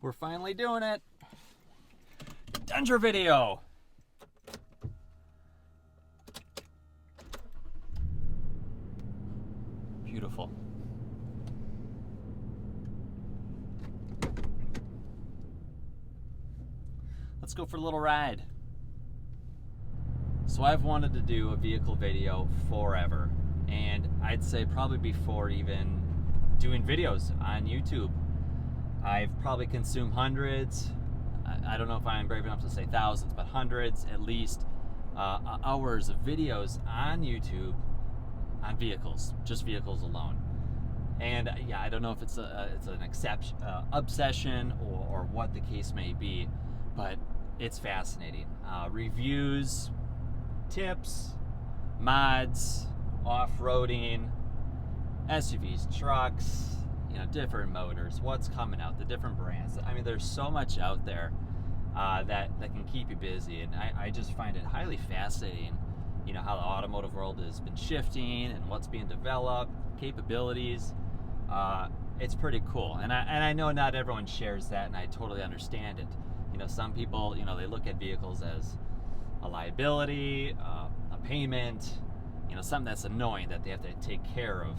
We're finally doing it. Tundra video. Beautiful. Let's go for a little ride. So I've wanted to do a vehicle video forever, and I'd say probably before even doing videos on YouTube. I've probably consumed hundreds, I don't know if I'm brave enough to say thousands, but hundreds at least, hours of videos on YouTube on vehicles, just vehicles alone. And yeah, I don't know if it's an obsession or what the case may be, but it's fascinating. Reviews, tips, mods, off-roading, SUVs, trucks, different motors, what's coming out, the different brands. I mean, there's so much out there that can keep you busy, and I just find it highly fascinating, how the automotive world has been shifting and what's being developed, capabilities. It's pretty cool, and I know not everyone shares that, and I totally understand it. Some people, they look at vehicles as a liability, a payment, something that's annoying that they have to take care of.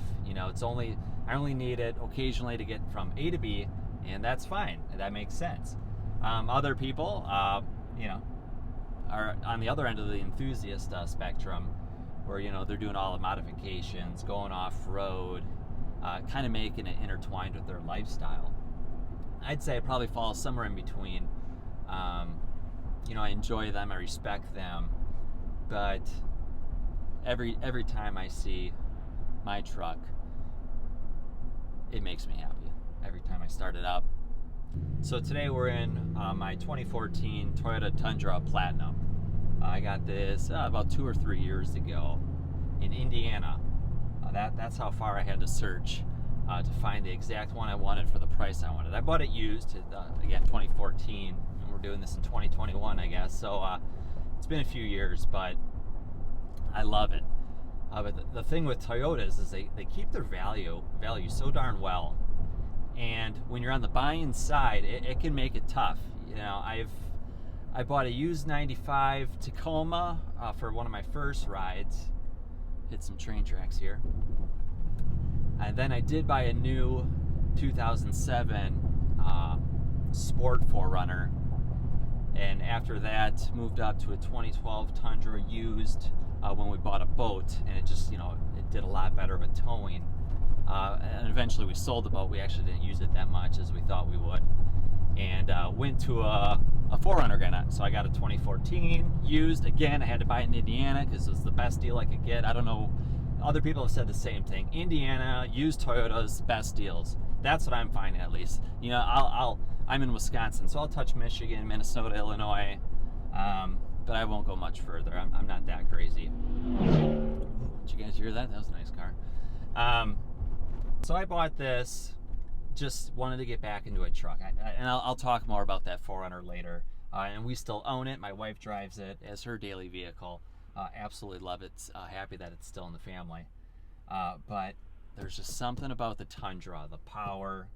I only need it occasionally to get from A to B, and that's fine. That makes sense. Other people, are on the other end of the enthusiast spectrum, where they're doing all the modifications, going off-road, kind of making it intertwined with their lifestyle. I'd say I probably fall somewhere in between. I enjoy them, I respect them, but every time I see my truck, it makes me happy. Every time I start it up. So today we're in my 2014 Toyota Tundra Platinum. I got this about 2 or 3 years ago in Indiana. That's how far I had to search to find the exact one I wanted for the price I wanted. I bought it used, again, 2014, and we're doing this in 2021, I guess. So it's been a few years, but I love it. But the thing with Toyotas is they keep their value so darn well. And when you're on the buying side, it can make it tough. I bought a used 95 Tacoma for one of my first rides. Hit some train tracks here. And then I did buy a new 2007 Sport 4Runner. And after that, moved up to a 2012 Tundra used when we bought a boat. And it just, it did a lot better with towing. And eventually we sold the boat. We actually didn't use it that much as we thought we would. And went to a 4Runner again. So I got a 2014 used. Again, I had to buy it in Indiana because it was the best deal I could get. I don't know. Other people have said the same thing. Indiana, used Toyotas, best deals. That's what I'm finding, at least. I'm in Wisconsin, so I'll touch Michigan, Minnesota, Illinois. But I won't go much further. I'm not that crazy. Did you guys hear that? That was a nice car. So I bought this, just wanted to get back into a truck. And I'll talk more about that 4Runner later. And we still own it. My wife drives it as her daily vehicle. Absolutely love it. Happy that it's still in the family. But there's just something about the Tundra, the power,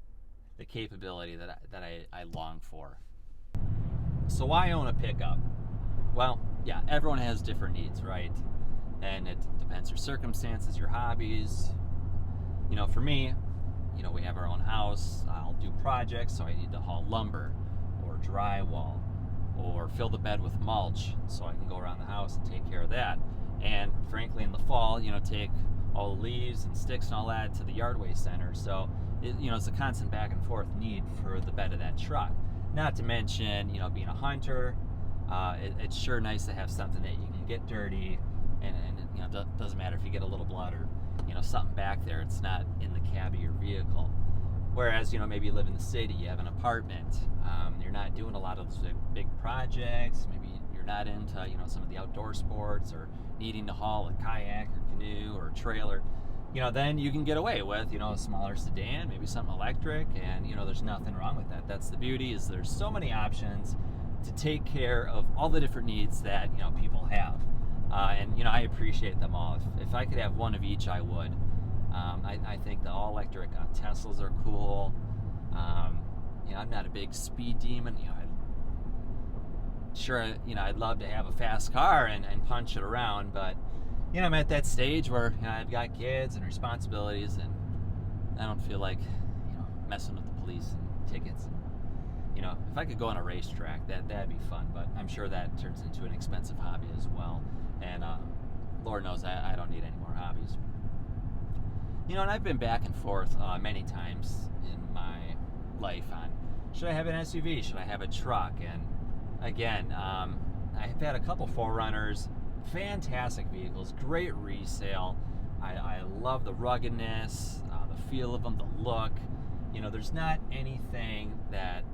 the capability that I long for. So why own a pickup? Well, yeah, everyone has different needs, right? And it depends your circumstances, your hobbies. For me, we have our own house. I'll do projects, so I need to haul lumber or drywall or fill the bed with mulch so I can go around the house and take care of that. And frankly, in the fall, take all the leaves and sticks and all that to the yard waste center. So, it's a constant back and forth need for the bed of that truck. Not to mention, being a hunter, it's sure nice to have something that you can get dirty and it doesn't matter if you get a little blood or something back there, it's not in the cab of your vehicle. Whereas maybe you live in the city, you have an apartment, you're not doing a lot of those big projects, maybe you're not into some of the outdoor sports or needing to haul a kayak or canoe or trailer, then you can get away with a smaller sedan, maybe something electric, and there's nothing wrong with that. That's the beauty, is there's so many options to take care of all the different needs that people have. And I appreciate them all. If I could have one of each, I would. I think the all-electric Teslas are cool. I'm not a big speed demon. I'd love to have a fast car and punch it around, but I'm at that stage where I've got kids and responsibilities, and I don't feel like messing with the police and tickets. If I could go on a racetrack, that'd be fun, but I'm sure that turns into an expensive hobby as well, and Lord knows I don't need any more hobbies. And I've been back and forth many times in my life on, should I have an SUV, should I have a truck? And again, I've had a couple 4Runners, fantastic vehicles, great resale. I love the ruggedness, the feel of them, the look. There's not anything that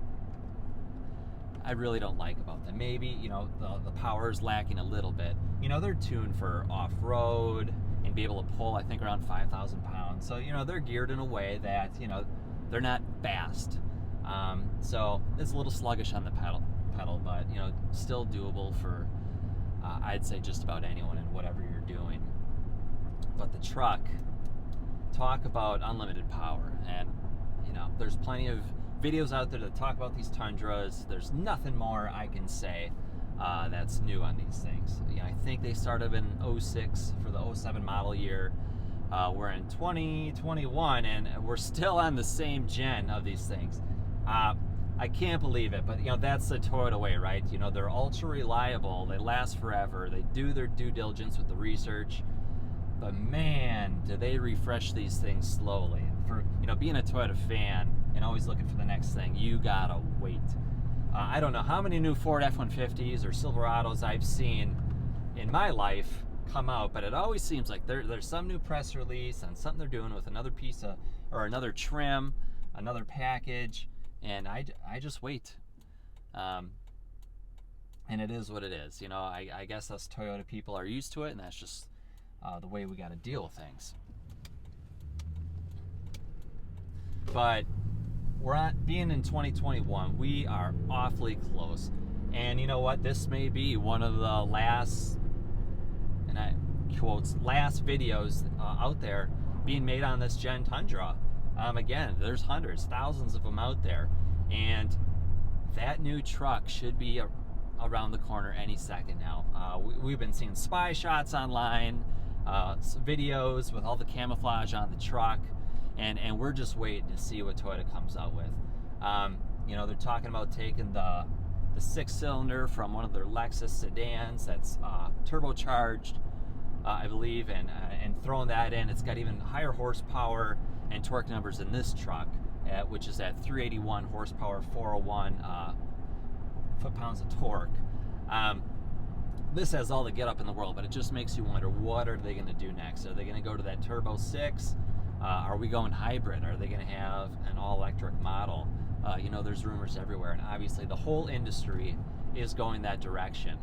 I really don't like about them. Maybe, the power is lacking a little bit. They're tuned for off-road and be able to pull, I think, around 5,000 pounds. So, they're geared in a way that, they're not fast. So it's a little sluggish on the pedal, but, still doable for, I'd say, just about anyone and whatever you're doing. But the truck, talk about unlimited power. And, there's plenty of videos out there that talk about these Tundras. There's nothing more I can say that's new on these things. I think they started in 06 for the 07 model year. We're in 2021 and we're still on the same gen of these things. I can't believe it, but that's the Toyota way, right? They're ultra reliable, they last forever, they do their due diligence with the research, but man, do they refresh these things slowly. For being a Toyota fan and always looking for the next thing, you gotta wait. I don't know how many new Ford F-150s or Silverados I've seen in my life come out, but it always seems like there's some new press release and something they're doing with another piece of, or another trim, another package, and I just wait. And it is what it is. I guess us Toyota people are used to it, and that's just the way we got to deal with things. But being in 2021, we are awfully close. And you know what? This may be one of the last, and I quotes, last videos out there being made on this Gen Tundra. Again, there's hundreds, thousands of them out there. And that new truck should be around the corner any second now. We've been seeing spy shots online, videos with all the camouflage on the truck. And we're just waiting to see what Toyota comes out with. They're talking about taking the 6-cylinder from one of their Lexus sedans that's turbocharged, I believe, and throwing that in. It's got even higher horsepower and torque numbers in this truck, which is at 381 horsepower, 401 foot-pounds of torque. This has all the get-up in the world, but it just makes you wonder, what are they going to do next? Are they going to go to that Turbo 6? Are we going hybrid? Are they going to have an all-electric model? There's rumors everywhere, and obviously the whole industry is going that direction.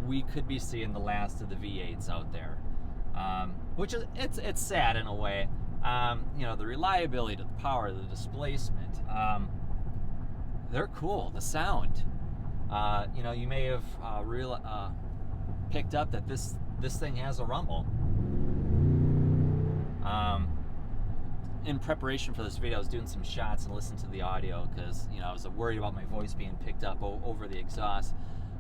We could be seeing the last of the V8s out there, which is it's sad in a way. The reliability, the power, the displacement, they're cool. The sound, you may have picked up that this thing has a rumble. In preparation for this video, I was doing some shots and listening to the audio because I was worried about my voice being picked up over the exhaust.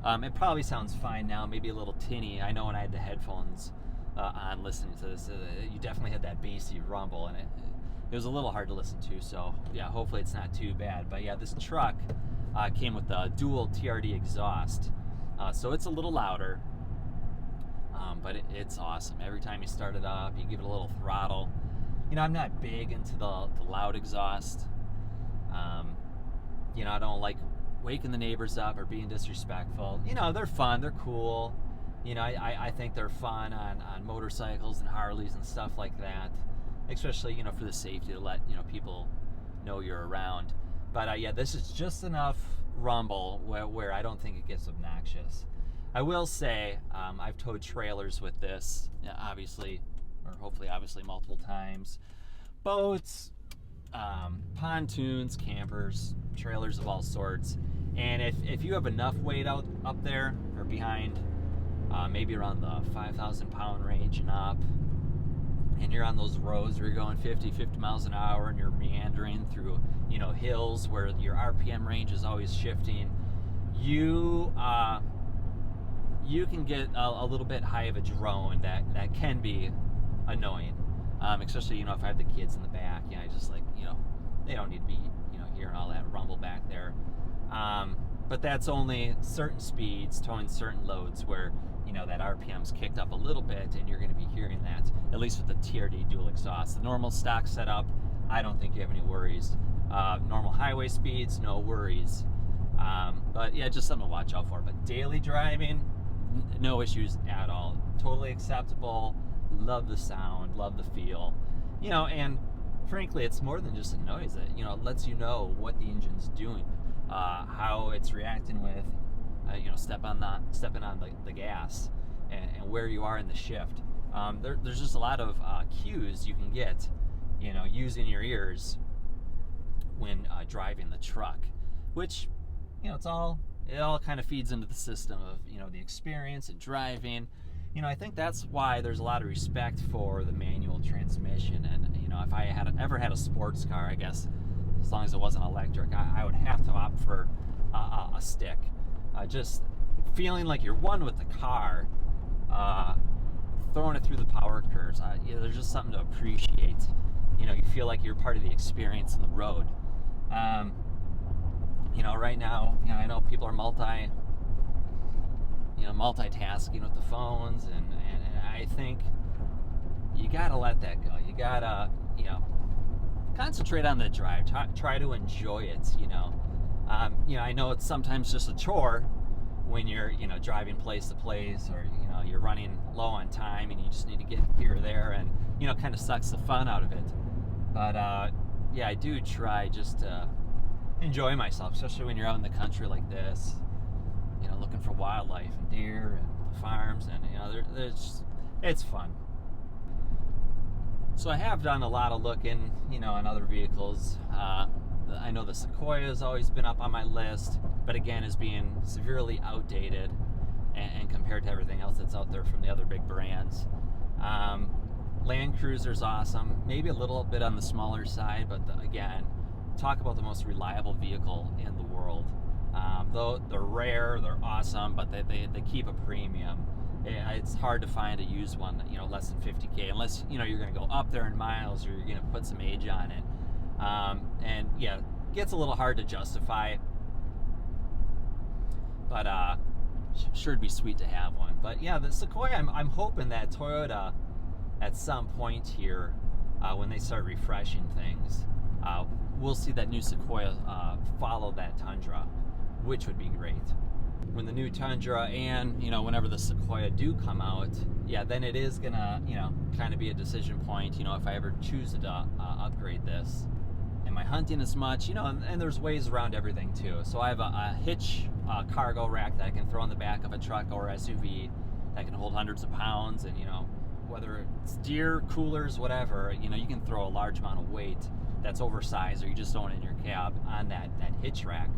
It probably sounds fine now, maybe a little tinny. I know when I had the headphones on listening to this, you definitely had that bassy rumble, and it was a little hard to listen to. So yeah, hopefully it's not too bad. But yeah, this truck came with the dual TRD exhaust, so it's a little louder. But it's awesome. Every time you start it up, you give it a little throttle. I'm not big into the loud exhaust. I don't like waking the neighbors up or being disrespectful. They're fun, they're cool. I think they're fun on motorcycles and Harleys and stuff like that. Especially, for the safety to let, people know you're around. But yeah, this is just enough rumble where I don't think it gets obnoxious. I will say, I've towed trailers with this, obviously, or hopefully obviously multiple times. Boats, pontoons, campers, trailers of all sorts. And if you have enough weight up there or behind, maybe around the 5,000 pound range and up, and you're on those roads where you're going 50 miles an hour and you're meandering through, you know, hills where your RPM range is always shifting, you can get a little bit high of a drone that can be annoying, especially, you know, if I have the kids in the back. You know, I just like, you know, they don't need to be, you know, hearing all that rumble back there. But that's only certain speeds towing certain loads where, you know, that RPM's kicked up a little bit and you're going to be hearing that, at least with the TRD dual exhaust. The normal stock setup, I don't think you have any worries. Normal highway speeds, no worries. But yeah, just something to watch out for. But daily driving, no issues at all. Totally acceptable. Love the sound, love the feel. You know, and frankly, it's more than just a noise. It, you know, it lets you know what the engine's doing, how it's reacting with, you know, stepping on the gas, and where you are in the shift. There's just a lot of cues you can get, you know, using your ears when driving the truck, which, you know, it all kind of feeds into the system of, you know, the experience and driving. You know, I think that's why there's a lot of respect for the manual transmission. And, you know, if I ever had a sports car, I guess, as long as it wasn't electric, I would have to opt for a stick. Just feeling like you're one with the car, throwing it through the power curves. You know, there's just something to appreciate. You know, you feel like you're part of the experience on the road. You know, right now, you know, I know people are multitasking with the phones, and I think you gotta let that go. You gotta, you know, concentrate on the drive. Try to enjoy it. You know, I know it's sometimes just a chore when you're, you know, driving place to place, or, you know, you're running low on time and you just need to get here or there, and, you know, kind of sucks the fun out of it. But yeah, I do try just to enjoy myself, especially when you're out in the country like this, you know, looking for wildlife and deer and the farms, and, you know, it's fun. So I have done a lot of looking, you know, on other vehicles. I know the Sequoia has always been up on my list, but again is being severely outdated and compared to everything else that's out there from the other big brands. Land Cruiser's awesome, maybe a little bit on the smaller side, but again, talk about the most reliable vehicle in the world. Though they're rare, they're awesome, but they keep a premium. It's hard to find a used one, you know, less than 50K, unless, you know, you're going to go up there in miles, or you're going to put some age on it. And yeah, gets a little hard to justify, but sure, it'd be sweet to have one. But yeah, the Sequoia, I'm hoping that Toyota at some point here, when they start refreshing things, we'll see that new Sequoia follow that Tundra, which would be great. When the new Tundra and, you know, whenever the Sequoia do come out, yeah, then it is gonna, you know, kind of be a decision point, you know, if I ever choose to upgrade this. Am I hunting as much? You know, and there's ways around everything too. So I have a hitch cargo rack that I can throw on the back of a truck or SUV that can hold hundreds of pounds, and, you know, whether it's deer, coolers, whatever, you know, you can throw a large amount of weight that's oversized, or you just own it in your cab on that hitch rack.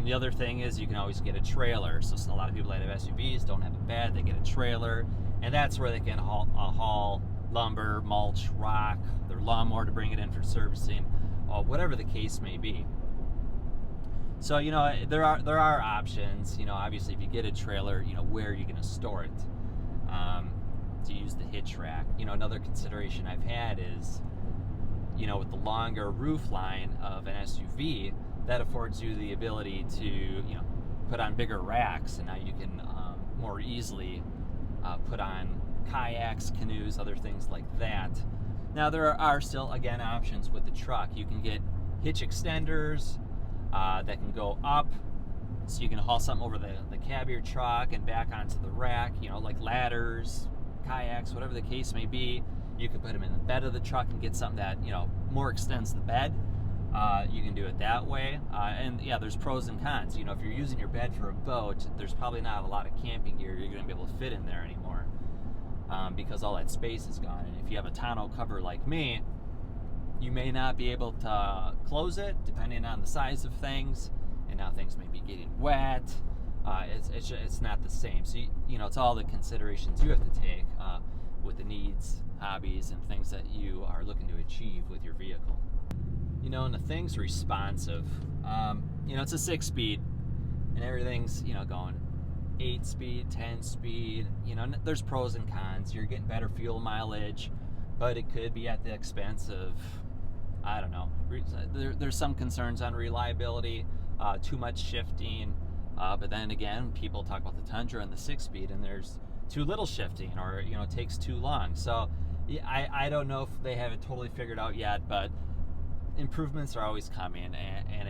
The other thing is you can always get a trailer. So a lot of people that have SUVs don't have a bed, they get a trailer, and that's where they can haul lumber, mulch, rock, their lawnmower to bring it in for servicing, whatever the case may be. So, you know, there are options. You know, obviously if you get a trailer, you know, where are you going to store it? To use the hitch rack. You know, another consideration I've had is, you know, with the longer roof line of an SUV, that affords you the ability to, you know, put on bigger racks, and now you can more easily put on kayaks, canoes, other things like that. Now there are still, again, options with the truck. You can get hitch extenders that can go up, so you can haul something over the cab of your truck and back onto the rack, you know, like ladders, kayaks, whatever the case may be. You can put them in the bed of the truck and get something that, you know, more extends the bed. You can do it that way. And yeah, there's pros and cons. You know, if you're using your bed for a boat, there's probably not a lot of camping gear you're going to be able to fit in there anymore, because all that space is gone. And if you have a tonneau cover like me, you may not be able to close it, depending on the size of things. And now things may be getting wet. It's not the same. So, you know, it's all the considerations you have to take with the needs, hobbies, and things that you are looking to achieve with your vehicle. You know, and the thing's responsive. You know, it's a 6-speed, and everything's, you know, going 8-speed, 10-speed. You know, there's pros and cons. You're getting better fuel mileage, but it could be at the expense of, I don't know. There's some concerns on reliability, too much shifting. But then again, people talk about the Tundra and the 6-speed, and there's too little shifting, or, you know, it takes too long. So I don't know if they have it totally figured out yet, but improvements are always coming, and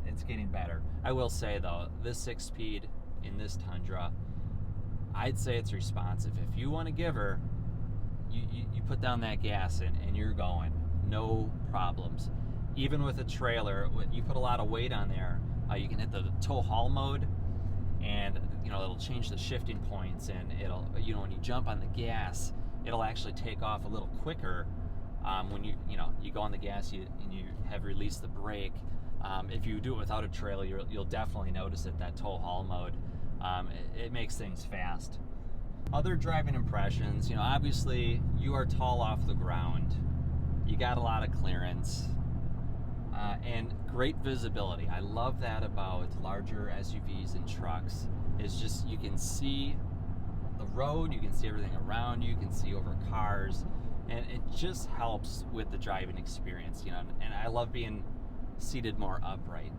it's getting better. I will say though, this 6-speed in this Tundra, I'd say it's responsive. If you want to give her, you put down that gas and you're going, no problems. Even with a trailer, you put a lot of weight on there, you can hit the tow haul mode, and you know, it'll change the shifting points, and it'll, you know, when you jump on the gas, it'll actually take off a little quicker. When you go on the gas, and you have released the brake. If you do it without a trailer, you'll definitely notice it, that tow haul mode. It makes things fast. Other driving impressions, you know, obviously you are tall off the ground. You got a lot of clearance, and great visibility. I love that about larger SUVs and trucks. It's just, you can see the road, you can see everything around you, you can see over cars, and it just helps with the driving experience, you know. And I love being seated more upright.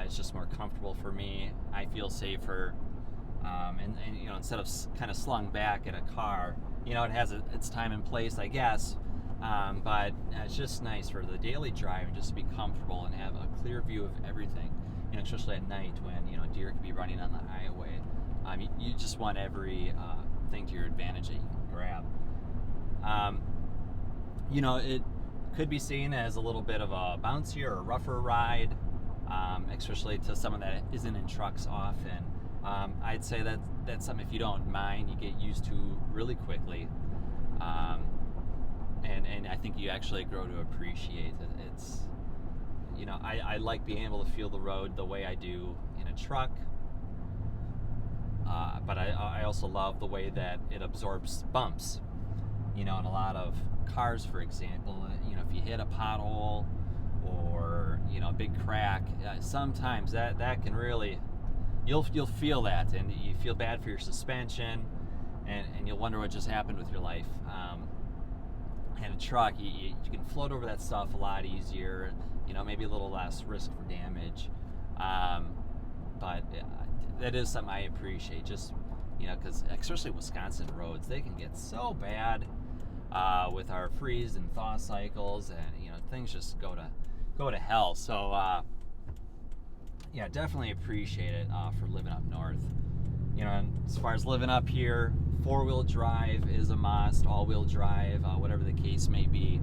It's just more comfortable for me. I feel safer, and you know, instead of kind of slung back in a car, you know, it has its time and place, I guess. But it's just nice for the daily drive, and just to be comfortable and have a clear view of everything. You know, especially at night when, you know, deer could be running on the highway. You just want every thing to your advantage that you can grab. You know, it could be seen as a little bit of a bouncier or rougher ride, especially to someone that isn't in trucks often. I'd say that's something, if you don't mind, you get used to really quickly. And I think you actually grow to appreciate it. It's, you know, I like being able to feel the road the way I do in a truck. But I also love the way that it absorbs bumps. You know, in a lot of cars, for example, you know, if you hit a pothole or, you know, a big crack, sometimes that can really, you'll feel that, and you feel bad for your suspension, and you'll wonder what just happened with your life. And a truck, you can float over that stuff a lot easier, you know, maybe a little less risk for damage. But that is something I appreciate, just, you know, because especially Wisconsin roads, they can get so bad with our freeze and thaw cycles, and, you know, things just go to hell. So yeah, definitely appreciate it for living up north. You know, and as far as living up here, 4-wheel drive is a must, all-wheel drive, whatever the case may be.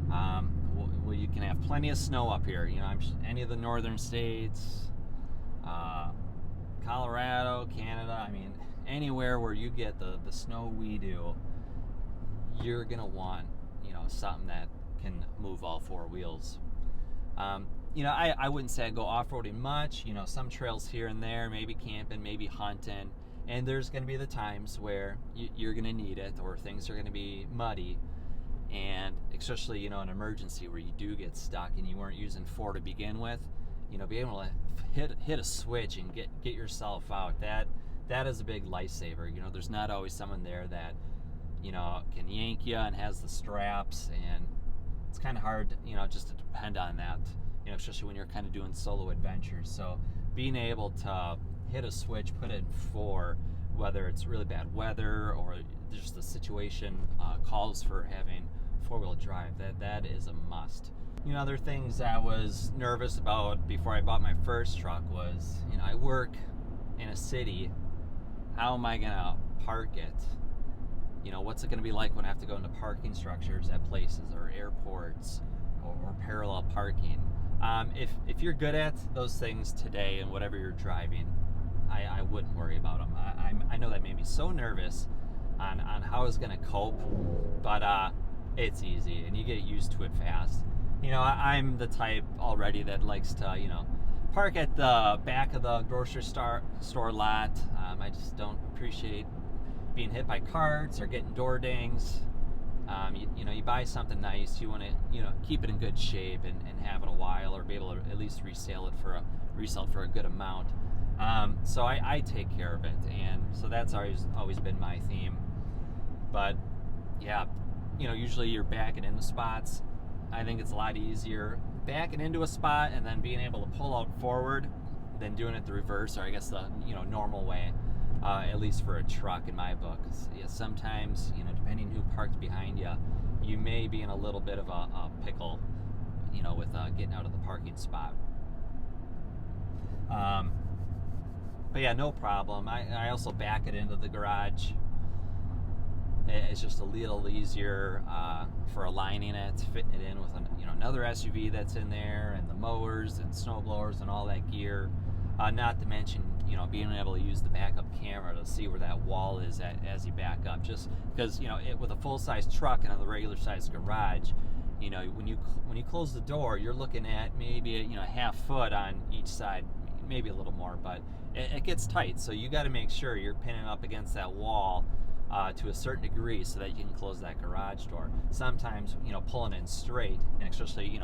Well, you can have plenty of snow up here. You know, any of the northern states, Colorado, Canada, I mean, anywhere where you get the snow we do, you're gonna want, you know, something that can move all 4 wheels. You know, I wouldn't say I go off-roading much. You know, some trails here and there, maybe camping, maybe hunting, and there's going to be the times where you're going to need it, or things are going to be muddy, and especially, you know, an emergency where you do get stuck and you weren't using 4 to begin with, you know, be able to hit a switch and get yourself out. That is a big lifesaver. You know, there's not always someone there that, you know, can yank you and has the straps, and it's kind of hard, you know, just to depend on that, you know, especially when you're kind of doing solo adventures. So being able to hit a switch, put it in 4, whether it's really bad weather or just the situation calls for having 4-wheel drive, that is a must. You know, other things I was nervous about before I bought my first truck was, you know, I work in a city. How am I gonna park it? You know, what's it gonna be like when I have to go into parking structures at places or airports or parallel parking? If you're good at those things today and whatever you're driving, I wouldn't worry about them. I know that made me so nervous on how I was gonna cope, but it's easy and you get used to it fast. You know, I'm the type already that likes to, you know, park at the back of the grocery store lot. I just don't appreciate being hit by carts or getting door dings. You buy something nice, you want to keep it in good shape and have it a while, or be able to at least resell it for a good amount. So I take care of it, and so that's always been my theme. But yeah, usually you're backing into spots. I think it's a lot easier backing into a spot and then being able to pull out forward than doing it the reverse, or I guess the normal way. At least for a truck, in my book. Yeah, sometimes, depending who parked behind you, you may be in a little bit of a pickle, with getting out of the parking spot. But yeah, no problem. I also back it into the garage. It's just a little easier for aligning it, fitting it in with another SUV that's in there, and the mowers and snow blowers and all that gear. Not to mention, being able to use the backup camera to see where that wall is as you back up. Just because, with a full-size truck and a regular-sized garage, when you close the door, you're looking at maybe a half foot on each side, maybe a little more, but it gets tight. So you got to make sure you're pinning up against that wall to a certain degree so that you can close that garage door. Sometimes, pulling in straight, and especially,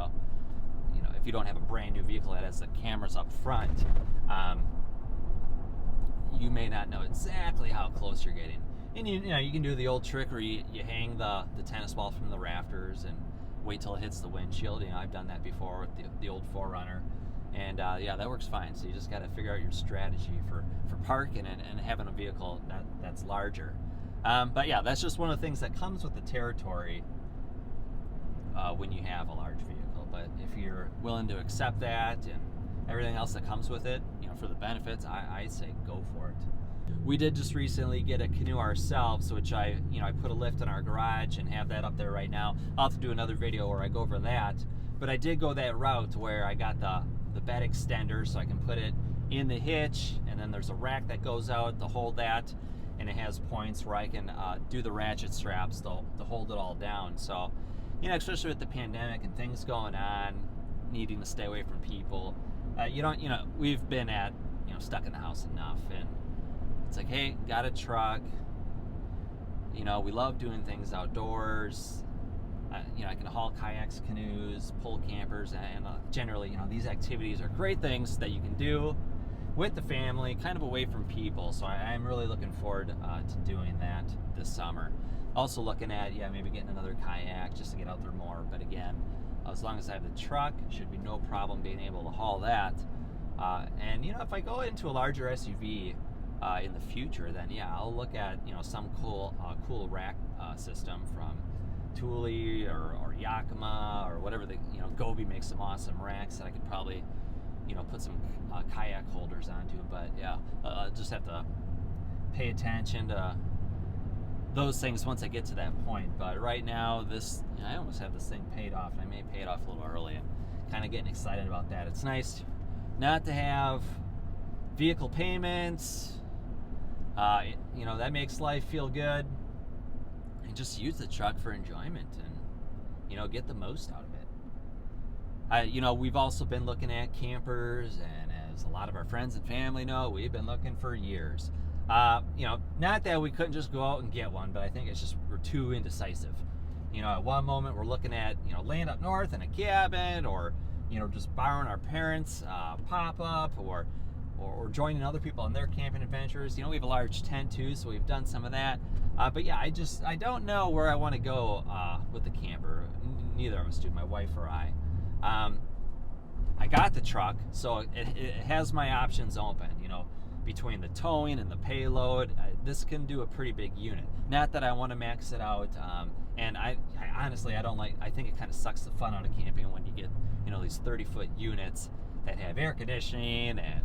if you don't have a brand new vehicle that has the cameras up front, you may not know exactly how close you're getting. And you can do the old trick where you hang the tennis ball from the rafters and wait till it hits the windshield. I've done that before with the old 4Runner, and yeah, that works fine. So you just got to figure out your strategy for parking and having a vehicle that's larger. But yeah, that's just one of the things that comes with the territory when you have a large vehicle. But if you're willing to accept that and everything else that comes with it, for the benefits, I say go for it. We did just recently get a canoe ourselves, which I put a lift in our garage and have that up there right now. I'll have to do another video where I go over that. But I did go that route where I got the bed extender, so I can put it in the hitch, and then there's a rack that goes out to hold that, and it has points where I can do the ratchet straps to hold it all down. So, especially with the pandemic and things going on, needing to stay away from people, we've been stuck in the house enough, and it's like, hey, got a truck. We love doing things outdoors. I can haul kayaks, canoes, pull campers, and generally, these activities are great things that you can do with the family, kind of away from people. So I'm really looking forward to doing that this summer. Also looking at, maybe getting another kayak just to get out there more. But again, as long as I have the truck, should be no problem being able to haul that. And if I go into a larger SUV in the future, then I'll look at some cool rack system from Thule or Yakima or whatever. Gobi makes some awesome racks that I could probably put some kayak holders onto. But just have to pay attention to those things once I get to that point. But right now, I almost have this thing paid off, and I may pay it off a little early, and kind of getting excited about that. It's nice not to have vehicle payments. That makes life feel good, and just use the truck for enjoyment and get the most out of it. We've also been looking at campers, and as a lot of our friends and family know, we've been looking for years. Not that we couldn't just go out and get one, but I think it's just we're too indecisive. At one moment we're looking at laying up north in a cabin, or just borrowing our parents' pop-up, or joining other people on their camping adventures. We have a large tent too, so we've done some of that. But yeah, I don't know where I want to go with the camper. Neither of us do, my wife or I. I got the truck, so it has my options open. Between the towing and the payload, this can do a pretty big unit. Not that I want to max it out, and I honestly, I don't like. I think it kind of sucks the fun out of camping when you get these 30-foot units that have air conditioning and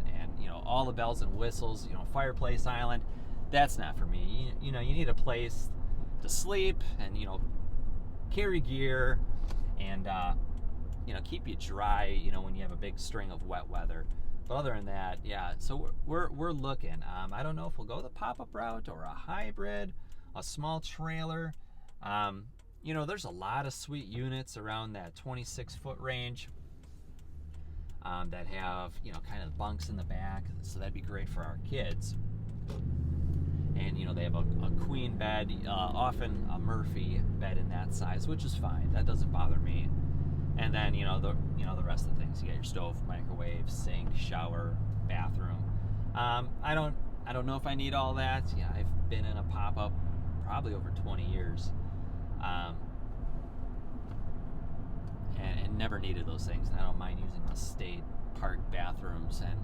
all the bells and whistles. Fireplace island. That's not for me. You need a place to sleep and carry gear and keep you dry. When you have a big string of wet weather. But other than that, so we're looking. I don't know if we'll go the pop-up route or a hybrid, a small trailer. There's a lot of sweet units around that 26-foot range that have, kind of bunks in the back, so that'd be great for our kids. and they have a queen bed, often a Murphy bed in that size, which is fine. That doesn't bother me. And then the rest of the things. You get your stove, microwave, sink, shower, bathroom. I don't know if I need all that. Yeah, I've been in a pop-up probably over 20 years, and never needed those things. And I don't mind using the state park bathrooms, and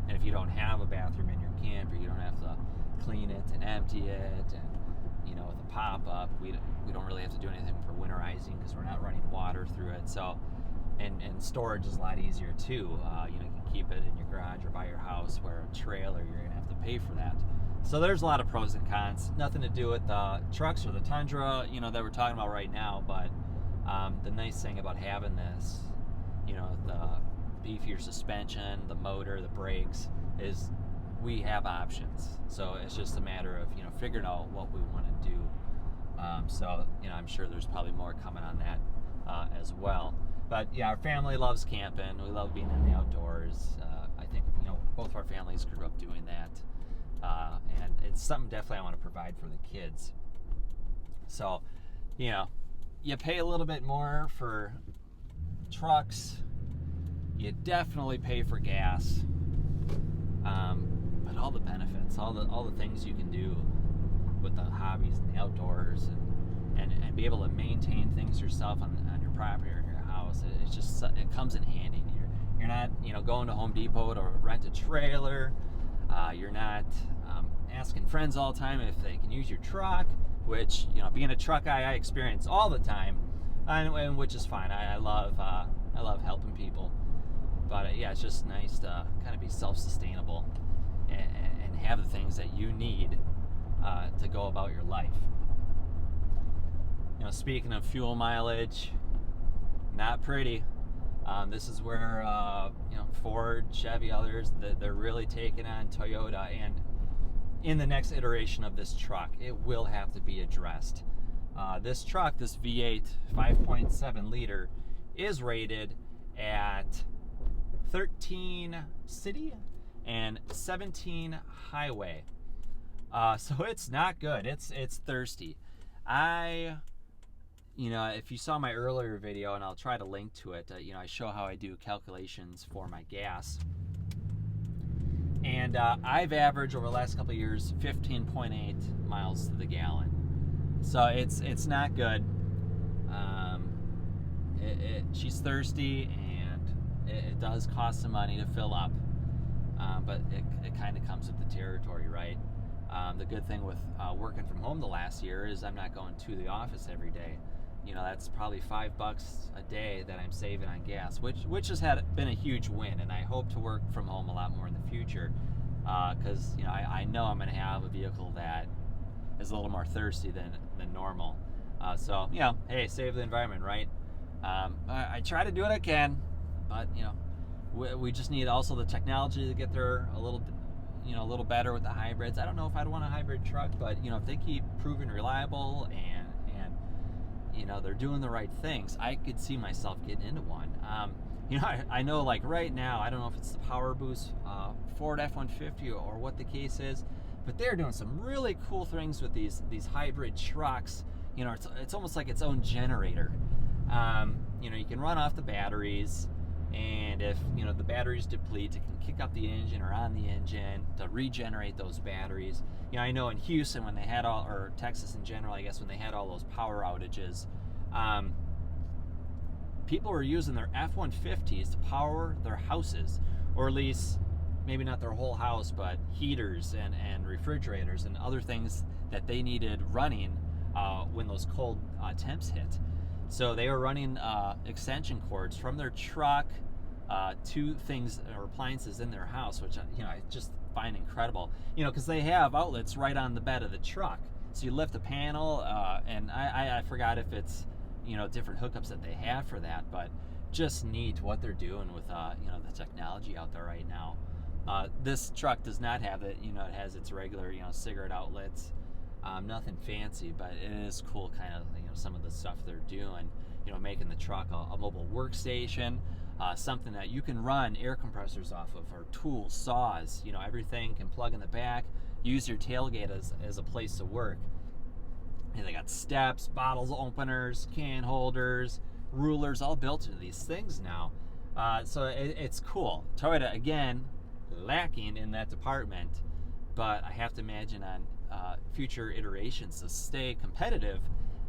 and if you don't have a bathroom in your camper, you don't have to clean it and empty it. And with a pop-up, we don't really have to do anything for winterizing because we're not running water through it. So, and storage is a lot easier too. You can keep it in your garage or by your house, where a trailer, you're gonna have to pay for that. So there's a lot of pros and cons. Nothing to do with the trucks or the Tundra, that we're talking about right now. But the nice thing about having this, the beefier suspension, the motor, the brakes, is we have options. So it's just a matter of figuring out what we want to do. So I'm sure there's probably more coming on that as well. But yeah, our family loves camping. We love being in the outdoors. I think both of our families grew up doing that, and it's something definitely I want to provide for the kids. So you pay a little bit more for trucks. You definitely pay for gas. But all the benefits, all the things you can do with the hobbies and the outdoors, and be able to maintain things yourself on your property or in your house, it comes in handy. You're not going to Home Depot to rent a trailer. You're not asking friends all the time if they can use your truck, which being a truck guy, I experience all the time, and which is fine. I love helping people. But yeah, it's just nice to kind of be self-sustainable and have the things that you need to go about your life. Speaking of fuel mileage, not pretty. This is where Ford, Chevy, others, they're really taking on Toyota, and in the next iteration of this truck, it will have to be addressed. This truck, this V8 5.7 liter, is rated at 13 city and 17 highway. So it's not good. It's thirsty. If you saw my earlier video, and I'll try to link to it, I show how I do calculations for my gas. And I've averaged over the last couple of years 15.8 miles to the gallon. So it's not good. She's thirsty, and it does cost some money to fill up. But it kind of comes with the territory, right? The good thing with working from home the last year is I'm not going to the office every day. That's probably $5 a day that I'm saving on gas, which has been a huge win, and I hope to work from home a lot more in the future, because I know I'm going to have a vehicle that is a little more thirsty than normal. So hey, save the environment, right? I try to do what I can, but we just need also the technology to get there a little better with the hybrids. I don't know if I'd want a hybrid truck, but if they keep proving reliable and they're doing the right things, I could see myself getting into one. I know, like right now, I don't know if it's the Power Boost Ford F-150 or what the case is, but they're doing some really cool things with these hybrid trucks. It's almost like its own generator. You can run off the batteries, and if the batteries deplete, it can kick up the engine or on the engine to regenerate those batteries. I know in Houston, when they had or Texas in general, I guess, when they had all those power outages, people were using their F-150s to power their houses, or at least maybe not their whole house, but heaters and refrigerators and other things that they needed running when those cold temps hit. So they were running extension cords from their truck to things or appliances in their house, which I just find incredible. Because they have outlets right on the bed of the truck. So you lift the panel, and I forgot if it's different hookups that they have for that, but just neat what they're doing with the technology out there right now. This truck does not have it. It has its regular cigarette outlets. Nothing fancy, but it is cool, kind of some of the stuff they're doing. Making the truck a mobile workstation, something that you can run air compressors off of, or tools, saws. Everything can plug in the back. use your tailgate as a place to work. And they got steps, bottles openers, can holders, rulers, all built into these things now. So it's cool. Toyota, again, lacking in that department, but I have to imagine on future iterations to stay competitive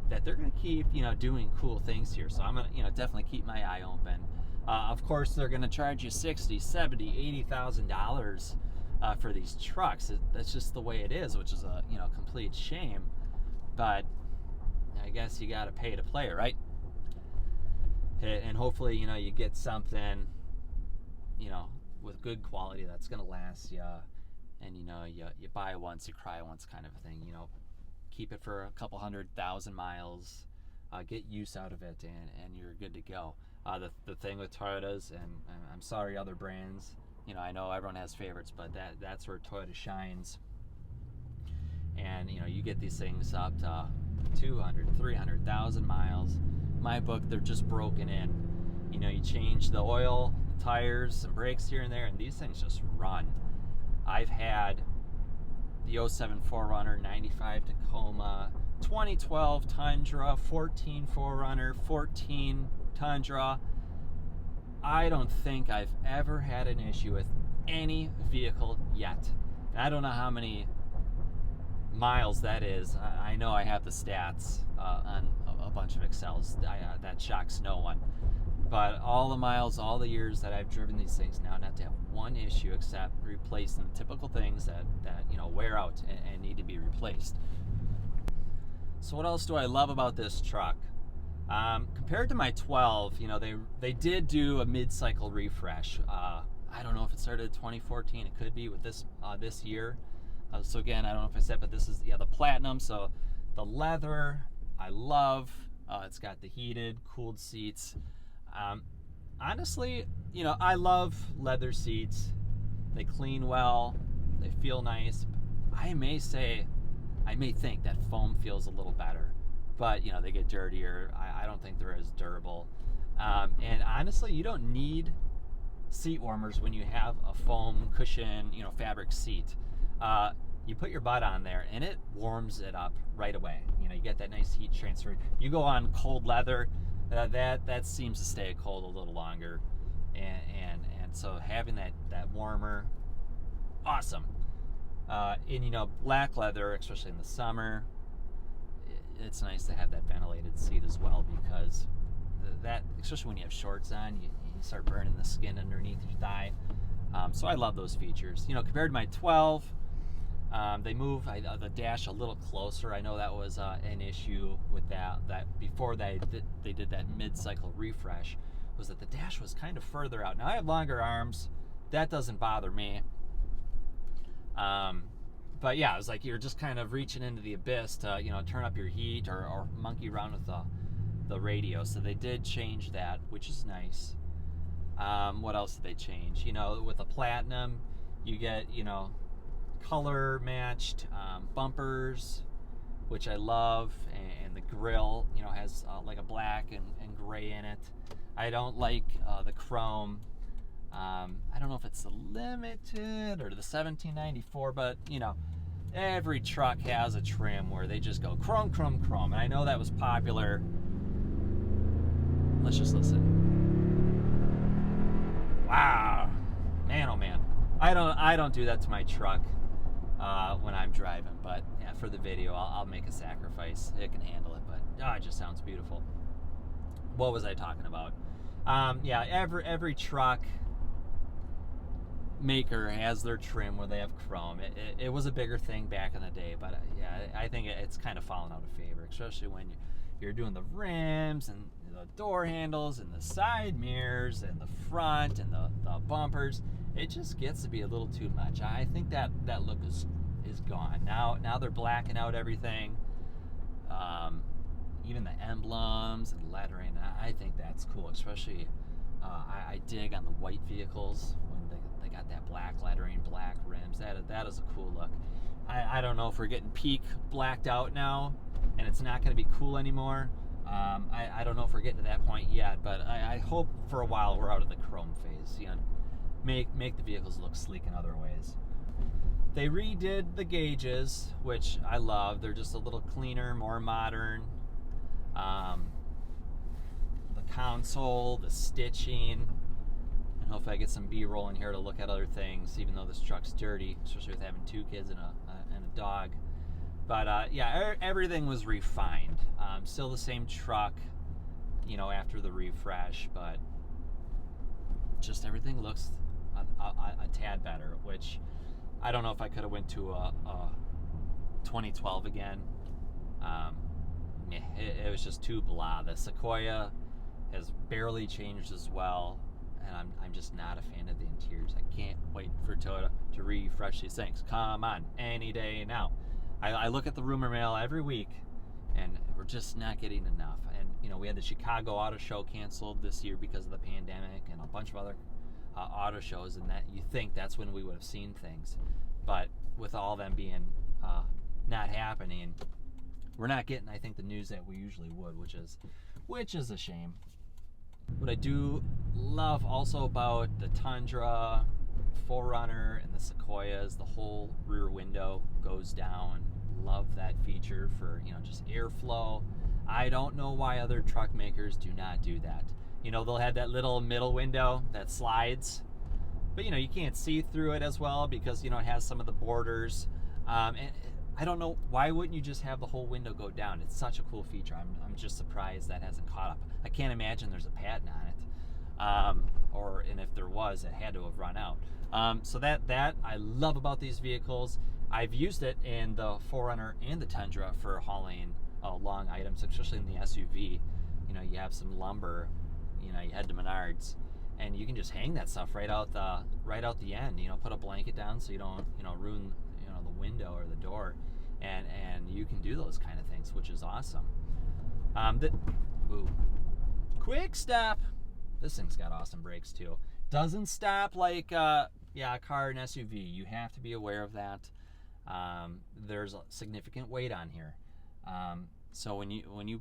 that they're going to keep, doing cool things here. So I'm going to, definitely keep my eye open. Of course, they're going to charge you $60,000, $70,000, $80,000 for these trucks. That's just the way it is, which is a complete shame. But I guess you got to pay to play, right? And hopefully, you get something, with good quality that's going to last you. And, you buy once, you cry once kind of a thing. Keep it for a couple 100,000 miles, get use out of it, and you're good to go. The thing with Toyotas, and I'm sorry other brands, I know everyone has favorites, but that's where Toyota shines. And you get these things up to 200, 300,000 miles. My book, they're just broken in. You change the oil, the tires, some brakes here and there, and these things just run. I've had the 07 4Runner, 95 Tacoma, 2012 Tundra, 14 4Runner, 14 Tundra. I don't think I've ever had an issue with any vehicle yet. And I don't know how many miles that is. I know I have the stats on a bunch of Excels. That shocks no one. But all the miles, all the years that I've driven these things now, not to have one issue except replacing the typical things that wear out and need to be replaced. So what else do I love about this truck? Compared to my 12, they did do a mid-cycle refresh. I don't know if it started in 2014. It could be with this year. So again, I don't know if I said, but this is the Platinum. So the leather, I love. It's got the heated, cooled seats. Honestly, I love leather seats. They clean well. They feel nice. I may think that foam feels a little better, but they get dirtier. I don't think they're as durable. And honestly, you don't need seat warmers when you have a foam cushion, fabric seat. You put your butt on there and it warms it up right away. You get that nice heat transfer. You go on cold leather, that seems to stay cold a little longer, and so having that warmer, awesome. And black leather, especially in the summer, it's nice to have that ventilated seat as well, because that, especially when you have shorts on, you start burning the skin underneath your thigh. So I love those features. Compared to my 12, they move the dash a little closer. I know that was an issue with that before they did that mid-cycle refresh, was that the dash was kind of further out. Now I have longer arms. That doesn't bother me. But yeah, it was like you're just kind of reaching into the abyss to turn up your heat or monkey around with the radio. So they did change that, which is nice. What else did they change? With the Platinum, you get color matched bumpers, which I love, and the grille has like a black and gray in it. I don't like the chrome. I don't know if it's the limited or the 1794, but every truck has a trim where they just go chrome, chrome, chrome, and I know that was popular. Let's just listen. Wow, man, oh man, I don't do that to my truck when I'm driving, but yeah, for the video, I'll make a sacrifice. It can handle it, but it just sounds beautiful. What was I talking about? Yeah, every truck maker has their trim where they have chrome. It was a bigger thing back in the day, but yeah, I think it's kind of fallen out of favor, especially when you're doing the rims and the door handles and the side mirrors and the front and the bumpers. It just gets to be a little too much. I think that look is gone. Now they're blacking out everything. Even the emblems and lettering. I think that's cool, especially I dig on the white vehicles when they got that black lettering, black rims. That is a cool look. I don't know if we're getting peak blacked out now and it's not going to be cool anymore. I don't know if we're getting to that point yet, but I hope for a while we're out of the chrome phase. Make the vehicles look sleek in other ways. They redid the gauges, which I love. They're just a little cleaner, more modern. The console, the stitching. And hopefully I get some B-roll in here to look at other things, even though this truck's dirty, especially with having 2 kids and a dog. But yeah, everything was refined. Still the same truck, you know, after the refresh, but just everything looks a tad better, which I don't know if I could have went to a 2012 again. It was just too blah. The Sequoia has barely changed as well, and I'm just not a fan of the interiors. I can't wait for Toyota to refresh these things. Come on, any day now. I look at the rumor mill every week, and we're just not getting enough. And you know, we had the Chicago Auto Show canceled this year because of the pandemic, and a bunch of other auto shows, and that you think that's when we would have seen things, but with all them being not happening, we're not getting, I think, the news that we usually would, which is a shame. What I do love also about the Tundra, 4Runner, and the Sequoia is the whole rear window goes down. Love that feature for, you know, just airflow. I don't know why other truck makers do not do that. You know, they'll have that little middle window that slides, but you know, you can't see through it as well because, you know, it has some of the borders. And I don't know, why wouldn't you just have the whole window go down? It's such a cool feature. I'm just surprised that hasn't caught up. I can't imagine there's a patent on it. And if there was, it had to have run out. So that I love about these vehicles. I've used it in the 4Runner and the Tundra for hauling long items, especially in the SUV. You know, you have some lumber, you know, you head to Menards, and you can just hang that stuff right out the end. You know, put a blanket down so you don't, you know, ruin, you know, the window or the door, and you can do those kind of things, which is awesome. Quick stop. This thing's got awesome brakes too. Doesn't stop like a car and SUV. You have to be aware of that. There's a significant weight on here, so when you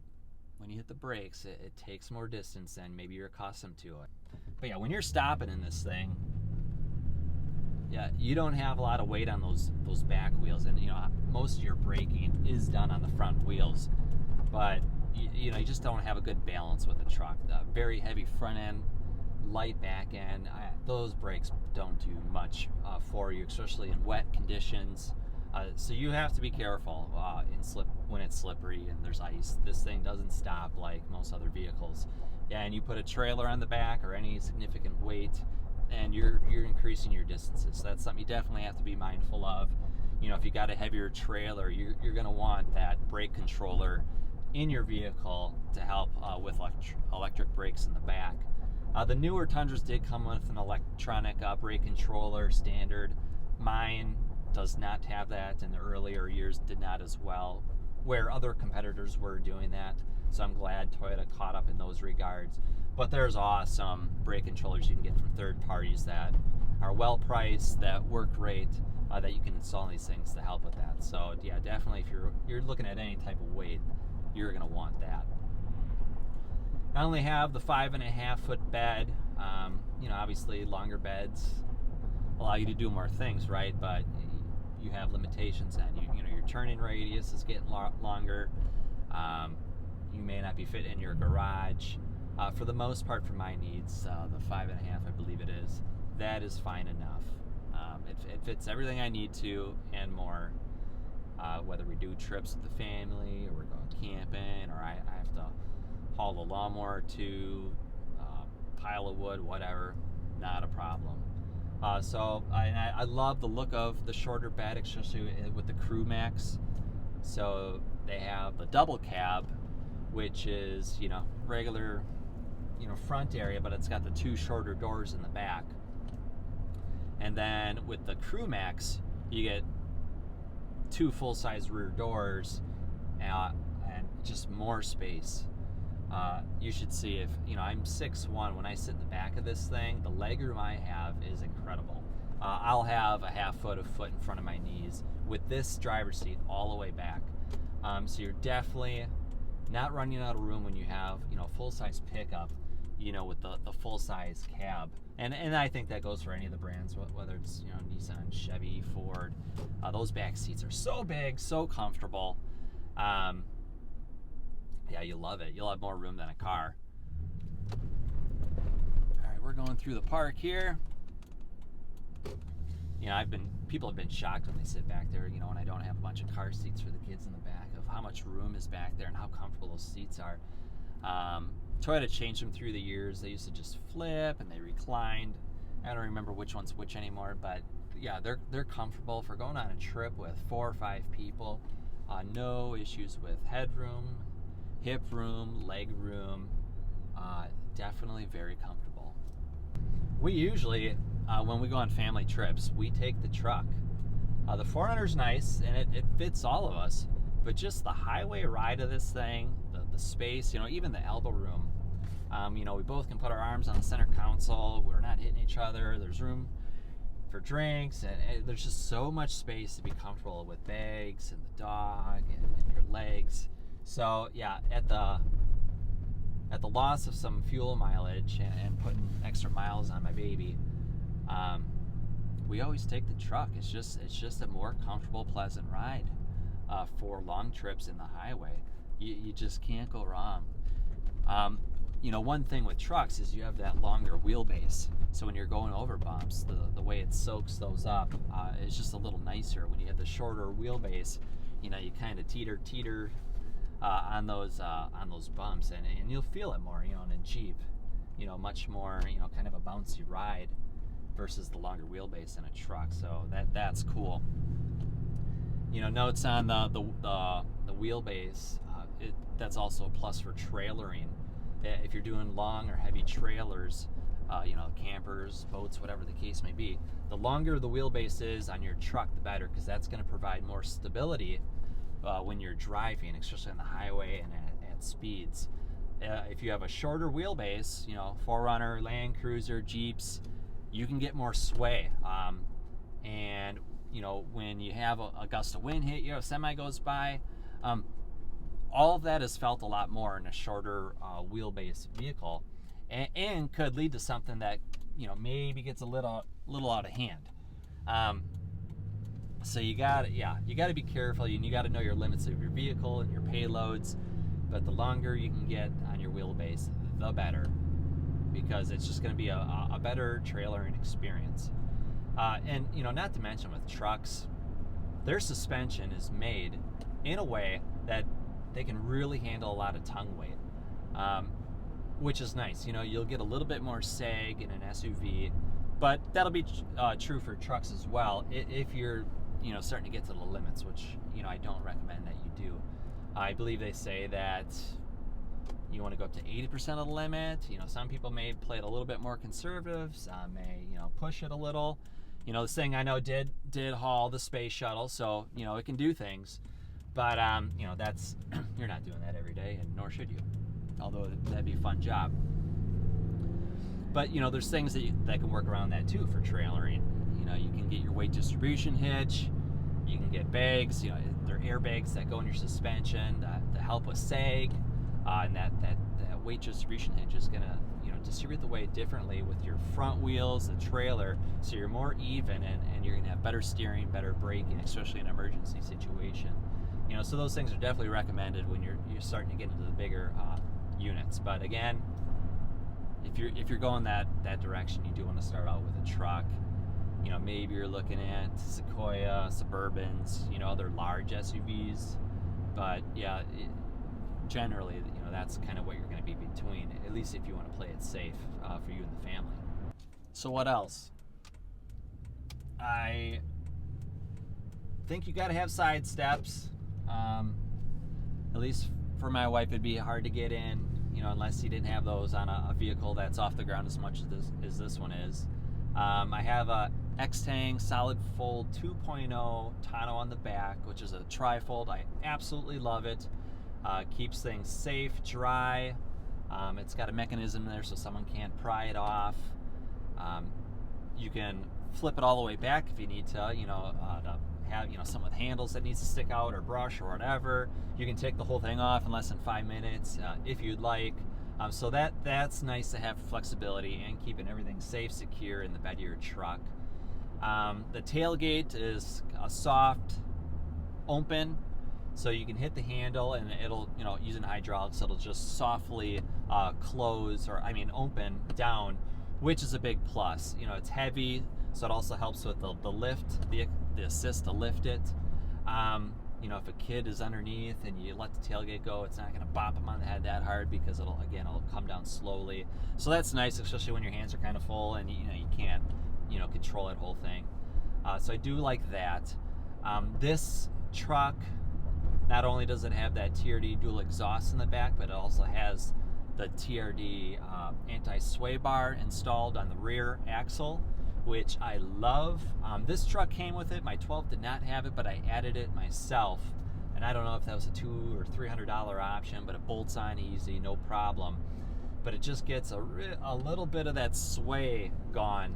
hit the brakes, it takes more distance than maybe you're accustomed to it. But yeah, when you're stopping in this thing, yeah, you don't have a lot of weight on those back wheels, and you know, most of your braking is done on the front wheels, but you know, you just don't have a good balance with the truck. The very heavy front end, light back end, those brakes don't do much for you, especially in wet conditions. So you have to be careful when it's slippery and there's ice. This thing doesn't stop like most other vehicles. Yeah, and you put a trailer on the back or any significant weight, and you're increasing your distances. So that's something you definitely have to be mindful of. You know, if you got a heavier trailer, you're going to want that brake controller in your vehicle to help with electric brakes in the back. The newer Tundras did come with an electronic brake controller standard. Mine does not have that, and the earlier years did not as well, where other competitors were doing that. So I'm glad Toyota caught up in those regards. But there's awesome brake controllers you can get from third parties that are well priced, that work great, that you can install in these things to help with that. So yeah, definitely if you're looking at any type of weight, you're going to want that. I only have the 5.5 foot bed. You know, obviously longer beds allow you to do more things, right? But you have limitations then. You know, your turning radius is getting longer. You may not be fit in your garage. For the most part, for my needs, the 5.5, I believe it is, that is fine enough. It fits everything I need to and more. Whether we do trips with the family, or we're going camping, or I have to haul the lawnmower to pile of wood, whatever, not a problem. So I love the look of the shorter bed, especially with the Crew Max. So they have the double cab, which is, you know, regular, you know, front area, but it's got the 2 shorter doors in the back. And then with the Crew Max, you get 2 full-size rear doors and just more space. You should see, if you know, I'm 6'1". When I sit in the back of this thing, the legroom I have is incredible. I'll have a half foot in front of my knees with this driver's seat all the way back. So you're definitely not running out of room when you have, you know, a full-size pickup with the full-size cab. And I think that goes for any of the brands, whether it's, Nissan, Chevy, Ford. Those back seats are so big, so comfortable. Yeah, you love it. You'll have more room than a car. All right, we're going through the park here. People have been shocked when they sit back there, when I don't have a bunch of car seats for the kids in the back, of how much room is back there and how comfortable those seats are. Try to change them through the years. They used to just flip and they reclined. I don't remember which one's which anymore, but yeah, they're comfortable for going on a trip with 4 or 5 people. No issues with headroom, hip room, leg room. Definitely very comfortable. We usually, when we go on family trips, we take the truck. The 4Runner's nice and it fits all of us, but just the highway ride of this thing, the space, even the elbow room. We both can put our arms on the center console. We're not hitting each other. There's room for drinks, and there's just so much space to be comfortable with bags and the dog and your legs. So yeah, at the loss of some fuel mileage and putting extra miles on my baby, we always take the truck. It's just a more comfortable, pleasant ride for long trips in the highway. You just can't go wrong. One thing with trucks is you have that longer wheelbase. So when you're going over bumps, the way it soaks those up is just a little nicer. When you have the shorter wheelbase, you kind of teeter on those bumps, and you'll feel it more, in a Jeep, much more, kind of a bouncy ride versus the longer wheelbase in a truck. So that's cool. Notes on the wheelbase. That's also a plus for trailering. If you're doing long or heavy trailers, campers, boats, whatever the case may be, the longer the wheelbase is on your truck, the better, because that's going to provide more stability when you're driving, especially on the highway and at speeds. If you have a shorter wheelbase, 4Runner, Land Cruiser, Jeeps, you can get more sway. And when you have a gust of wind hit you, a semi goes by, all of that is felt a lot more in a shorter wheelbase vehicle, and could lead to something that maybe gets a little out of hand. So you got to be careful, and you got to know your limits of your vehicle and your payloads. But the longer you can get on your wheelbase, the better, because it's just going to be a better trailering experience. And not to mention with trucks, their suspension is made in a way that they can really handle a lot of tongue weight, which is nice. You'll get a little bit more sag in an SUV, but that'll be true for trucks as well if you're starting to get to the limits, which I don't recommend that you do. I believe they say that you want to go up to 80% of the limit. Some people may play it a little bit more conservative, some may push it a little. This thing I know did haul the space shuttle, so it can do things. But that's you're not doing that every day, and nor should you. Although that'd be a fun job. But there's things that can work around that too for trailering. You can get your weight distribution hitch. You can get bags. There are airbags that go in your suspension to help with sag, and that weight distribution hitch is gonna distribute the weight differently with your front wheels, the trailer, so you're more even, and you're gonna have better steering, better braking, especially in an emergency situation. So those things are definitely recommended when you're starting to get into the bigger units. But again, if you're going that direction, you do want to start out with a truck. Maybe you're looking at Sequoia, Suburbans, other large SUVs. But yeah, generally, that's kind of what you're going to be between, at least if you want to play it safe for you and the family. So what else? I think you got to have side steps. At least for my wife, it'd be hard to get in, unless you didn't have those on a vehicle that's off the ground as much as this one is. I have a X-Tang Solid Fold 2.0 tonneau on the back, which is a tri-fold. I absolutely love it. Keeps things safe, dry. It's got a mechanism there so someone can't pry it off. You can flip it all the way back if you need to, to have some with handles that needs to stick out, or brush, or whatever. You can take the whole thing off in less than 5 minutes if you'd like. So that's nice to have flexibility and keeping everything safe, secure in the bed of your truck. The tailgate is a soft open, so you can hit the handle and it'll, using hydraulics, it'll just softly open down, which is a big plus. It's heavy, so it also helps with the lift, the assist to lift it. If a kid is underneath and you let the tailgate go, it's not going to bop them on the head that hard because it'll come down slowly. So that's nice, especially when your hands are kind of full and you can't control that whole thing. So I do like that. This truck, not only does it have that TRD dual exhaust in the back, but it also has the TRD anti-sway bar installed on the rear axle, which I love. This truck came with it. My 12 did not have it, but I added it myself. And I don't know if that was a $200 or $300 option, but it bolts on easy, no problem. But it just gets a little bit of that sway gone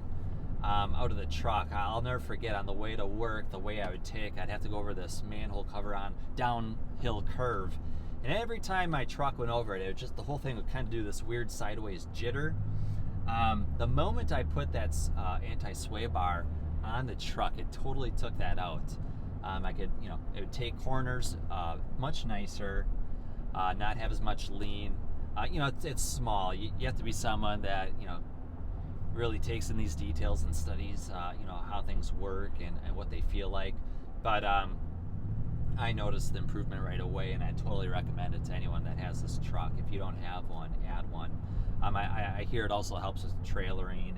out of the truck. I'll never forget, on the way to work, the way I would take, I'd have to go over this manhole cover on downhill curve. And every time my truck went over it, the whole thing would kind of do this weird sideways jitter. The moment I put that anti-sway bar on the truck, it totally took that out. I could, it would take corners much nicer, not have as much lean. It's small. You have to be someone that, really takes in these details and studies, how things work and what they feel like. But I noticed the improvement right away, and I totally recommend it to anyone that has this truck. If you don't have one, add one. I hear it also helps with trailering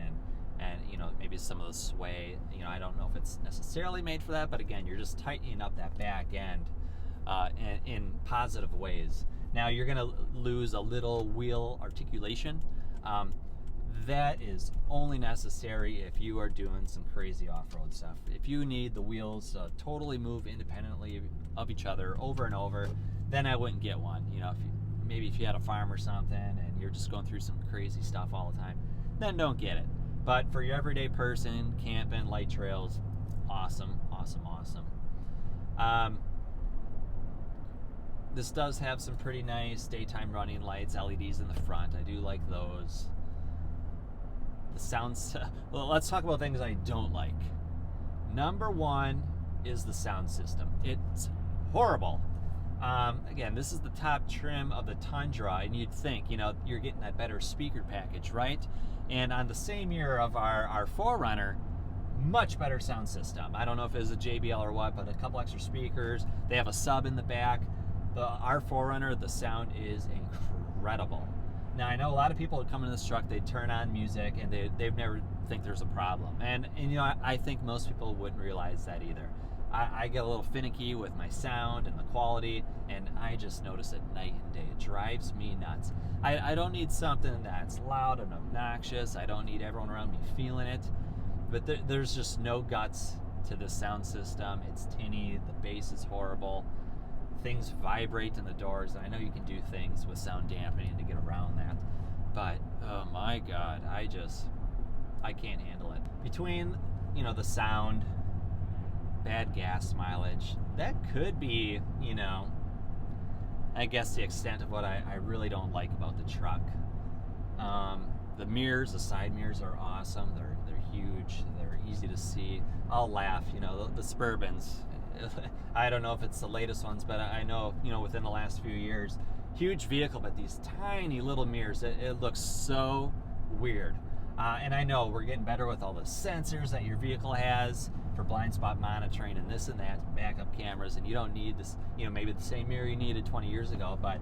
and maybe some of the sway. I don't know if it's necessarily made for that, but again, you're just tightening up that back end in positive ways. Now you're going to lose a little wheel articulation. That is only necessary if you are doing some crazy off-road stuff. If you need the wheels to totally move independently of each other over and over, then I wouldn't get one. If you had a farm or something and you're just going through some crazy stuff all the time, then don't get it. But for your everyday person, camping, light trails, awesome. This does have some pretty nice daytime running lights, LEDs in the front. I do like those. The sounds. Well, let's talk about things I don't like. Number one is the sound system. It's horrible. Again, this is the top trim of the Tundra, and you'd think, you're getting that better speaker package, right? And on the same year of our 4Runner, much better sound system. I don't know if it was a JBL or what, but a couple extra speakers. They have a sub in the back. Our 4Runner, the sound is incredible. Now, I know a lot of people that come in this truck, they turn on music, and they've never think there's a problem. And I think most people wouldn't realize that either. I get a little finicky with my sound and the quality, and I just notice it night and day. It drives me nuts. I don't need something that's loud and obnoxious. I don't need everyone around me feeling it. But there's just no guts to this sound system. It's tinny. The bass is horrible. Things vibrate in the doors. And I know you can do things with sound dampening to get around that. But, oh my God, I can't handle it. Between, the sound, bad gas mileage, that could be, I guess the extent of what I really don't like about the truck. The mirrors, the side mirrors are awesome. They're huge. They're easy to see. I'll laugh, the Suburbans. I don't know if it's the latest ones, but I know, within the last few years, huge vehicle, but these tiny little mirrors, it looks so weird. And I know we're getting better with all the sensors that your vehicle has for blind spot monitoring and this and that, backup cameras, and you don't need this, maybe the same mirror you needed 20 years ago, but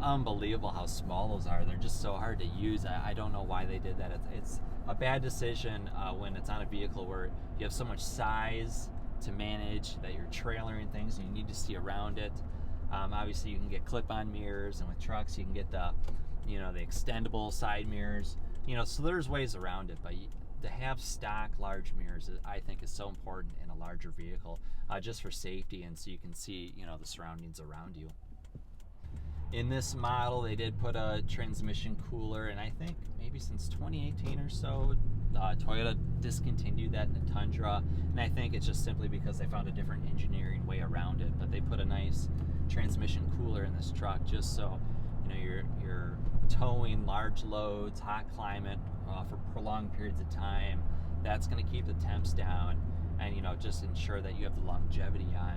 unbelievable how small those are. They're just so hard to use. I don't know why they did that. It's a bad decision when it's on a vehicle where you have so much size to manage that you're trailering things and you need to see around it. Obviously you can get clip-on mirrors, and with trucks you can get the extendable side mirrors. So there's ways around it, but to have stock large mirrors, I think, is so important in a larger vehicle, just for safety and so you can see, the surroundings around you. In this model, they did put a transmission cooler, and I think maybe since 2018 or so, Toyota discontinued that in the Tundra, and I think it's just simply because they found a different engineering way around it. But they put a nice transmission cooler in this truck just so your towing large loads, hot climate for prolonged periods of time. That's going to keep the temps down, and just ensure that you have the longevity on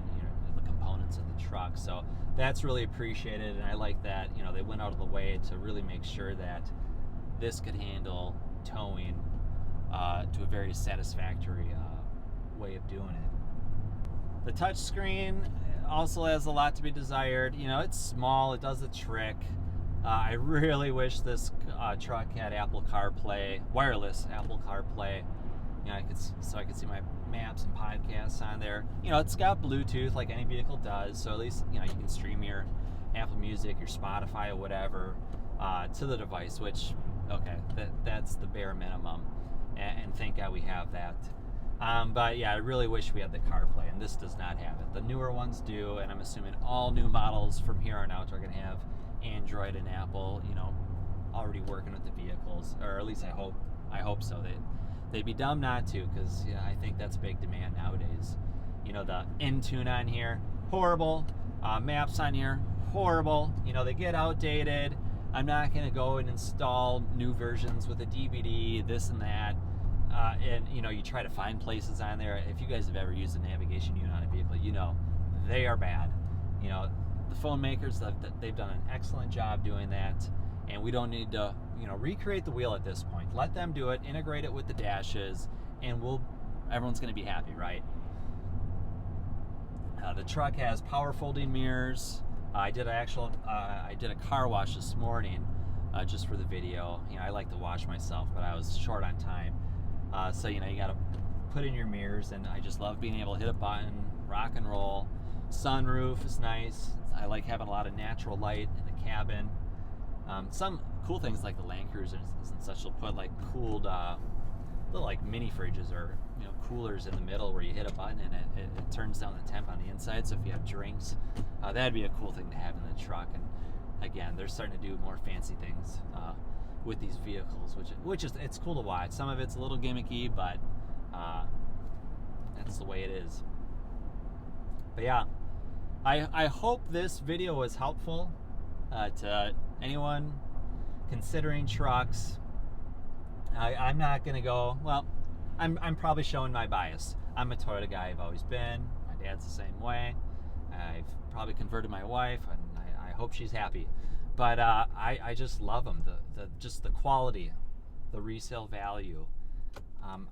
the components of the truck. So that's really appreciated, and I like that they went out of the way to really make sure that this could handle towing to a very satisfactory way of doing it. The touchscreen also has a lot to be desired. It's small, it does the trick. I really wish this truck had Apple CarPlay, wireless Apple CarPlay. I could see my maps and podcasts on there. It's got Bluetooth like any vehicle does, so at least you can stream your Apple Music, your Spotify, or whatever to the device. Which, okay, that's the bare minimum, and thank God we have that. But yeah, I really wish we had the CarPlay, and this does not have it. The newer ones do, and I'm assuming all new models from here on out are going to have Android and Apple, already working with the vehicles, or at least I hope so. They'd be dumb not to, because I think that's a big demand nowadays. The Intune on here, horrible. Maps on here, horrible. They get outdated. I'm not going to go and install new versions with a DVD, this and that. And you try to find places on there. If you guys have ever used a navigation unit on a vehicle, they are bad. The phone makers, they've done an excellent job doing that, and we don't need to recreate the wheel at this point. Let them do it, integrate it with the dashes, and everyone's going to be happy, right? The truck has power folding mirrors. I did a car wash this morning just for the video. I like to wash myself, but I was short on time. So you got to put in your mirrors, and I just love being able to hit a button, rock and roll. Sunroof is nice. I like having a lot of natural light in the cabin. Some cool things like the Land Cruisers and such will put like cooled little like mini fridges or coolers in the middle where you hit a button and it turns down the temp on the inside. So if you have drinks, that'd be a cool thing to have in the truck. And again, they're starting to do more fancy things with these vehicles, which is it's cool to watch. Some of it's a little gimmicky, but that's the way it is. But yeah, I hope this video was helpful to anyone considering trucks. I'm not gonna go, well, I'm probably showing my bias. I'm a Toyota guy, I've always been. My dad's the same way. I've probably converted my wife, and I hope she's happy. But I just love them. Just the quality, the resale value.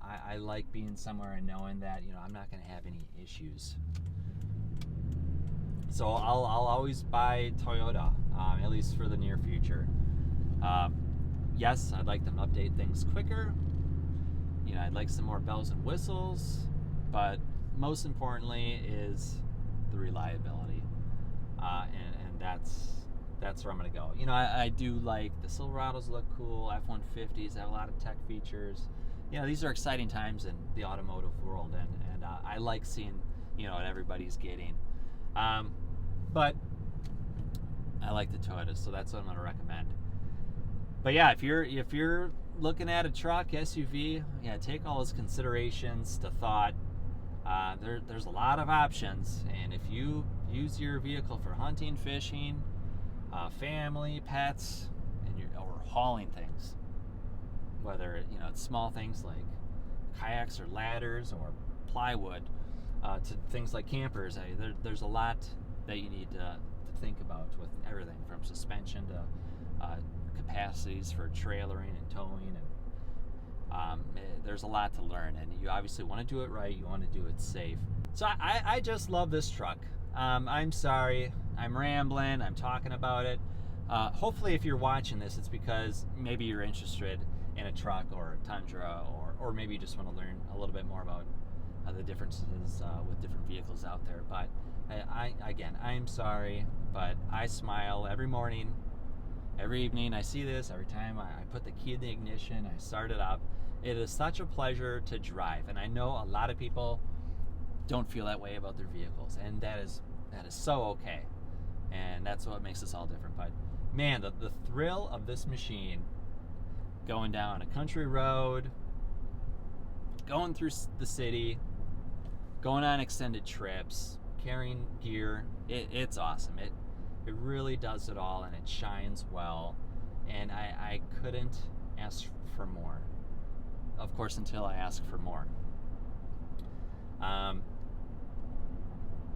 I like being somewhere and knowing that I'm not going to have any issues. So I'll always buy Toyota, at least for the near future. Yes, I'd like them to update things quicker. I'd like some more bells and whistles, but most importantly is the reliability, and that's where I'm going to go. I do like the Silverados look cool, F-150s have a lot of tech features. These are exciting times in the automotive world, and I like seeing what everybody's getting. But I like the Toyotas, so that's what I'm going to recommend. But yeah, if you're looking at a truck, SUV, take all those considerations to thought. There's a lot of options, and if you use your vehicle for hunting, fishing, family, pets, or hauling things, whether it's small things like kayaks or ladders or plywood, to things like campers, there's a lot that you need to think about with everything from suspension to capacities for trailering and towing, and there's a lot to learn, and you obviously want to do it right, you want to do it safe. So I just love this truck. I'm sorry, I'm rambling, I'm talking about it. Hopefully if you're watching this, it's because maybe you're interested in a truck or a Tundra, or maybe you just want to learn a little bit more about the differences with different vehicles out there. But I'm sorry, but I smile every morning, every evening. I see this every time I put the key in the ignition, I start it up. It is such a pleasure to drive, and I know a lot of people don't feel that way about their vehicles, and that is so okay, and that's what makes us all different. But man, the thrill of this machine, going down a country road, going through the city, going on extended trips, carrying gear, it's awesome. It really does it all, and it shines well, and I couldn't ask for more. Of course, until I ask for more.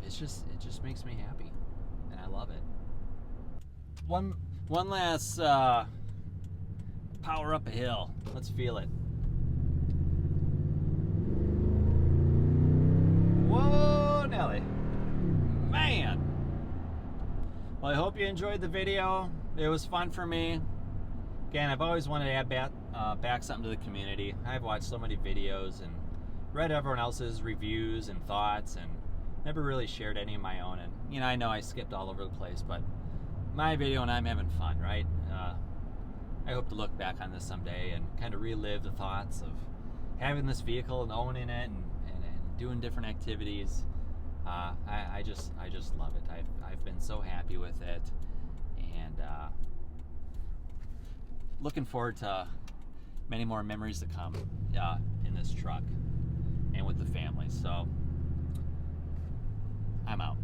It just makes me happy, and I love it. One last power up a hill. Let's feel it. Whoa, Nelly. Man. Well, I hope you enjoyed the video. It was fun for me. Again, I've always wanted to add back something to the community. I've watched so many videos and read everyone else's reviews and thoughts, and never really shared any of my own. And I know I skipped all over the place, but my video and I'm having fun, right? I hope to look back on this someday and kind of relive the thoughts of having this vehicle and owning it and doing different activities. I just love it. I've been so happy with it, and looking forward to many more memories to come in this truck and with the family. So I'm out.